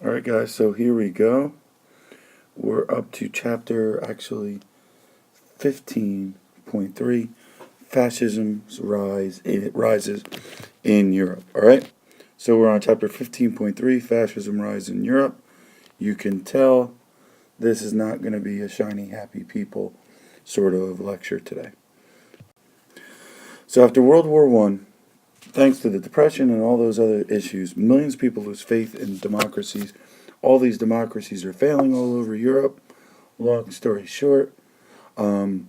Alright guys, so here we go. We're up to chapter 15.3, Fascism's rises in Europe. Alright? So we're on chapter 15.3, Fascism Rise in Europe. You can tell this is not going to be a shiny, happy people sort of lecture today. So after World War I, thanks to the Depression and all those other issues, millions of people lose faith in democracies. All these democracies are failing all over Europe. Long story short, their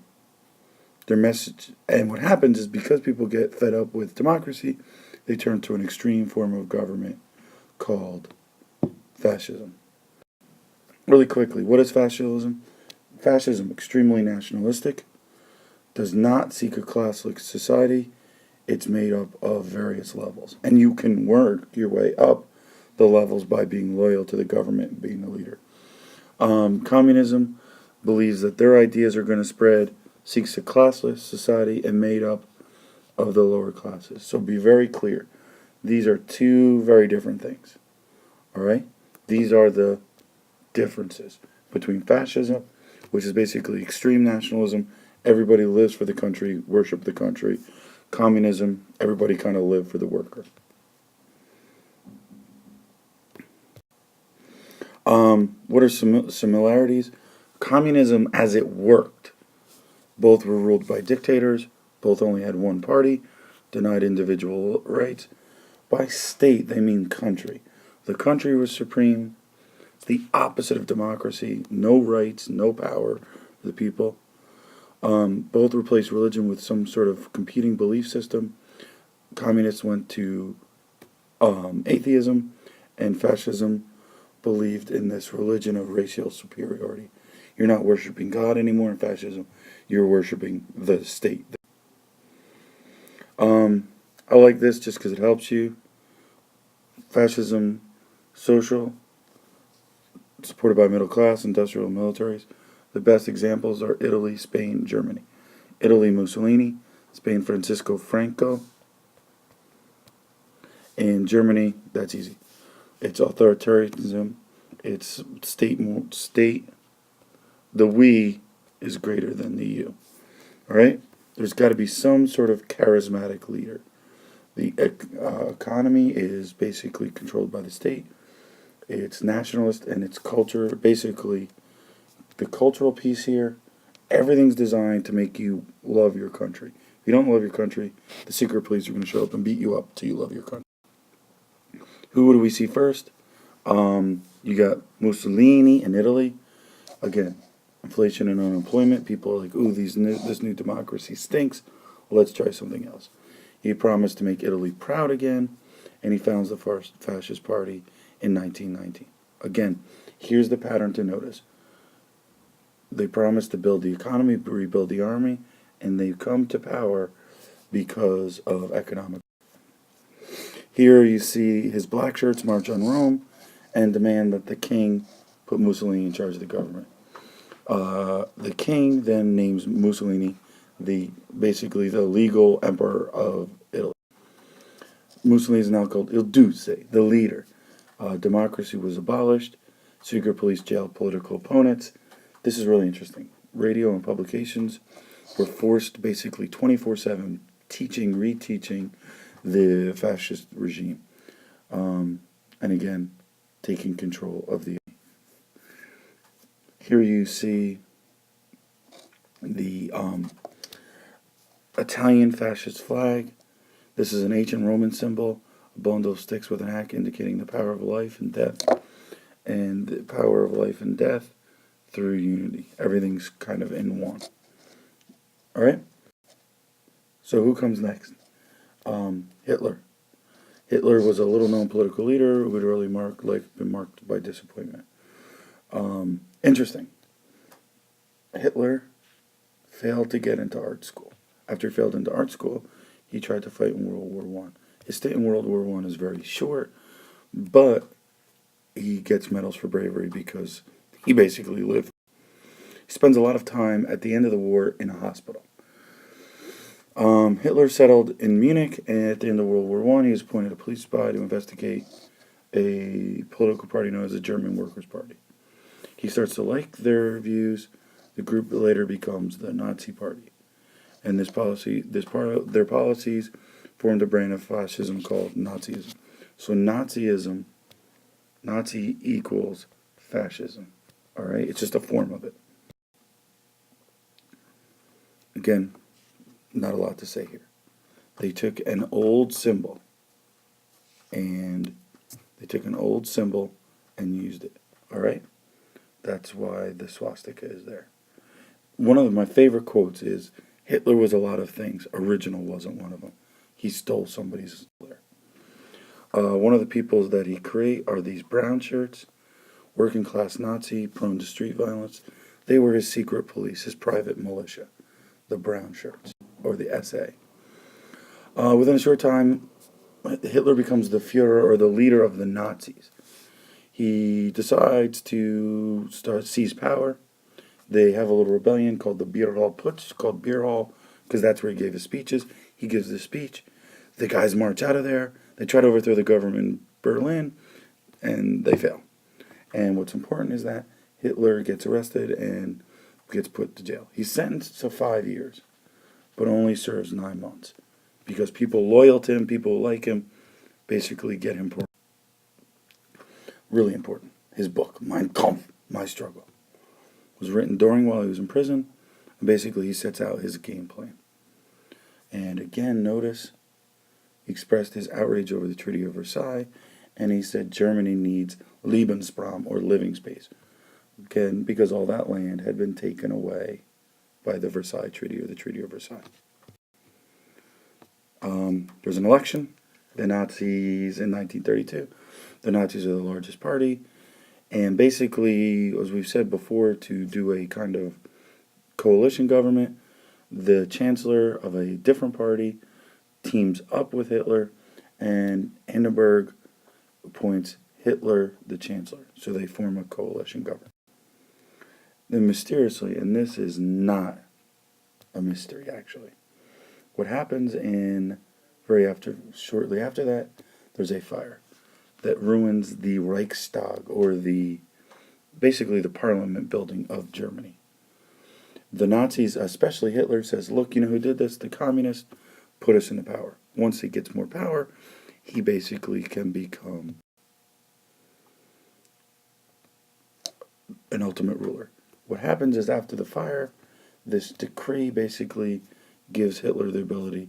message, and what happens is because people get fed up with democracy, they turn to an extreme form of government called fascism. Really quickly, what is fascism? Fascism, extremely nationalistic, does not seek a classless society. It's made up of various levels. And you can work your way up the levels by being loyal to the government and being the leader. Communism believes that their ideas are going to spread, seeks a classless society and made up of the lower classes. So be very clear. These are two very different things. All right? These are the differences between fascism, which is basically extreme nationalism. Everybody lives for the country, worship the country. Communism, everybody kind of live for the worker. What are some similarities? Communism, as it worked, both were ruled by dictators, both only had one party, denied individual rights. By state, they mean country. The country was supreme. It's the opposite of democracy. No rights, no power for the people. Both replaced religion with some sort of competing belief system. Communists went to atheism, and fascism believed in this religion of racial superiority. You're not worshiping God anymore in fascism. You're worshiping the state. I like this just because it helps you. Fascism, social, supported by middle class, industrial, and militaries. The best examples are Italy, Spain, Germany. Italy, Mussolini. Spain, Francisco Franco. In Germany, that's easy. It's authoritarianism. It's state. The we is greater than the you. All right? There's got to be some sort of charismatic leader. The economy is basically controlled by the state. It's nationalist and it's culture. Basically, the cultural piece here, everything's designed to make you love your country. If you don't love your country, the secret police are going to show up and beat you up till you love your country. Who do we see first? You got Mussolini in Italy. Again, inflation and unemployment. People are like, ooh, this new democracy stinks. Let's try something else. He promised to make Italy proud again, and he founds the first fascist party in 1919. Again, here's the pattern to notice. They promised to build the economy, rebuild the army, and they come to power because of economic. Here you see his black shirts march on Rome and demand that the king put Mussolini in charge of the government. The king then names Mussolini basically the legal emperor of Italy. Mussolini is now called Il Duce, the leader. Democracy was abolished. Secret police jailed political opponents. This is really interesting. Radio and publications were forced basically 24/7 teaching, reteaching the fascist regime. And again, taking control of the. Here you see the Italian fascist flag. This is an ancient Roman symbol, a bundle of sticks with an axe indicating the power of life and death. And the power of life and death through unity. Everything's kind of in one. All right? So who comes next? Hitler. Hitler was a little-known political leader who had really been marked by disappointment. Interesting. Hitler failed to get into art school. After he failed into art school, he tried to fight in World War I. His stay in World War I is very short, but he gets medals for bravery because he basically lived. He spends a lot of time at the end of the war in a hospital. Hitler settled in Munich, and at the end of World War I, he was appointed a police spy to investigate a political party known as the German Workers' Party. He starts to like their views. The group later becomes the Nazi Party, and their policies formed a brand of fascism called Nazism. So Nazism, Nazi equals fascism. All right, it's just a form of it. Again, not a lot to say here. They took an old symbol and used it. All right, that's why the swastika is there. One of my favorite quotes is, Hitler was a lot of things. Original wasn't one of them. He stole somebody's there. One of the peoples that he create are these brown shirts, working class Nazi, prone to street violence. They were his secret police, his private militia, the brown shirts, or the SA. Within a short time, Hitler becomes the Führer, or the leader of the Nazis. He decides to seize power. They have a little rebellion called the Beer Hall Putsch, called Beer Hall, because that's where he gave his speeches. He gives this speech. The guys march out of there. They try to overthrow the government in Berlin, and they fail. And what's important is that Hitler gets arrested and gets put to jail. He's sentenced to 5 years, but only serves 9 months, because people loyal to him, people who like him, basically get him. Really important. His book, Mein Kampf, My Struggle, was written while he was in prison, and basically he sets out his game plan. And again, notice, he expressed his outrage over the Treaty of Versailles, and he said Germany needs Lebensraum, or living space. Again, because all that land had been taken away by the Versailles Treaty, or the Treaty of Versailles. There's an election. The Nazis, in 1932, the Nazis are the largest party. And basically, as we've said before, to do a kind of coalition government, the chancellor of a different party teams up with Hitler, and Hindenburg appoints Hitler the chancellor. So they form a coalition government. Then mysteriously, and this is not a mystery actually, what happens shortly after that, there's a fire that ruins the Reichstag, or basically the parliament building of Germany. The Nazis, especially Hitler, says, look, you know who did this? The communists put us into power. Once he gets more power, he basically can become an ultimate ruler. What happens is, after the fire, this decree basically gives Hitler the ability,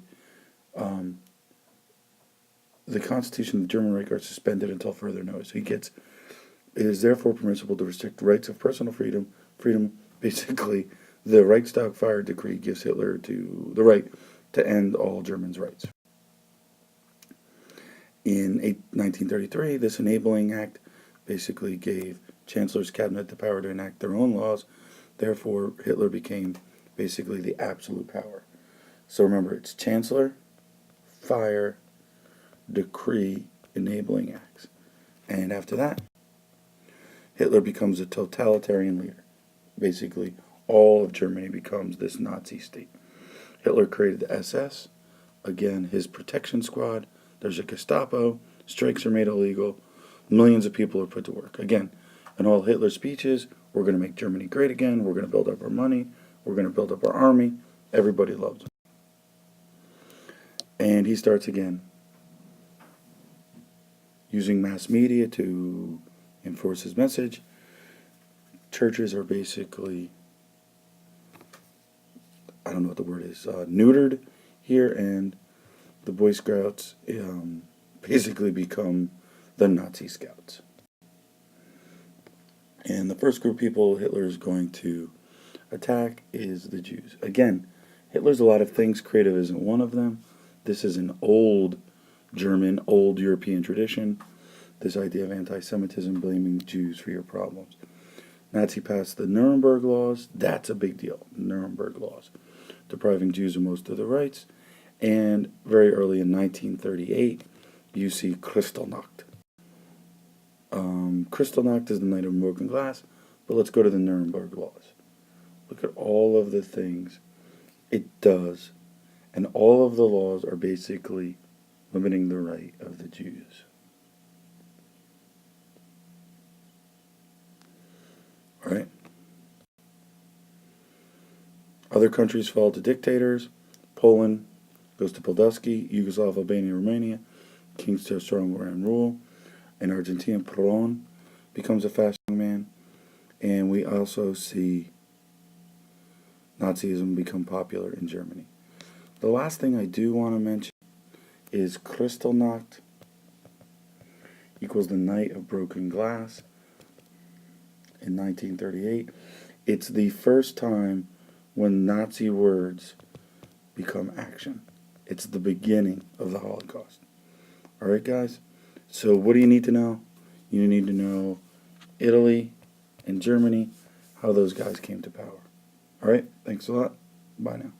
the Constitution of the German Reich are suspended until further notice. It is therefore permissible to restrict rights of personal freedom. Basically, the Reichstag fire decree gives Hitler the right to end all Germans' rights. In 1933, this Enabling Act basically gave Chancellor's cabinet the power to enact their own laws. Therefore, Hitler became basically the absolute power. So remember, it's Chancellor, fire, decree, enabling acts. And after that, Hitler becomes a totalitarian leader. Basically, all of Germany becomes this Nazi state. Hitler created the SS, again, his protection squad. There's a Gestapo, strikes are made illegal, millions of people are put to work. Again, in all Hitler's speeches, we're going to make Germany great again, we're going to build up our money, we're going to build up our army. Everybody loves him. And he starts again using mass media to enforce his message. Churches are basically, I don't know what the word is, neutered here, and the Boy Scouts basically become the Nazi Scouts. And the first group of people Hitler is going to attack is the Jews. Again, Hitler's a lot of things. Creative isn't one of them. This is an old German, old European tradition. This idea of anti-Semitism, blaming Jews for your problems. Nazi passed the Nuremberg laws. That's a big deal. Nuremberg laws, depriving Jews of most of their rights. And very early in 1938, you see Kristallnacht. Kristallnacht is the night of broken glass, but let's go to the Nuremberg laws. Look at all of the things it does, and all of the laws are basically limiting the right of the Jews. All right. Other countries fall to dictators. Poland goes to Podolsky. Yugoslavia, Albania, Romania. Kings to strong and rule. In Argentina, Perón becomes a fast young man. And we also see Nazism become popular in Germany. The last thing I do want to mention is Kristallnacht equals the Night of Broken Glass in 1938. It's the first time when Nazi words become action. It's the beginning of the Holocaust. All right, guys? So what do you need to know? You need to know Italy and Germany, how those guys came to power. All right? Thanks a lot. Bye now.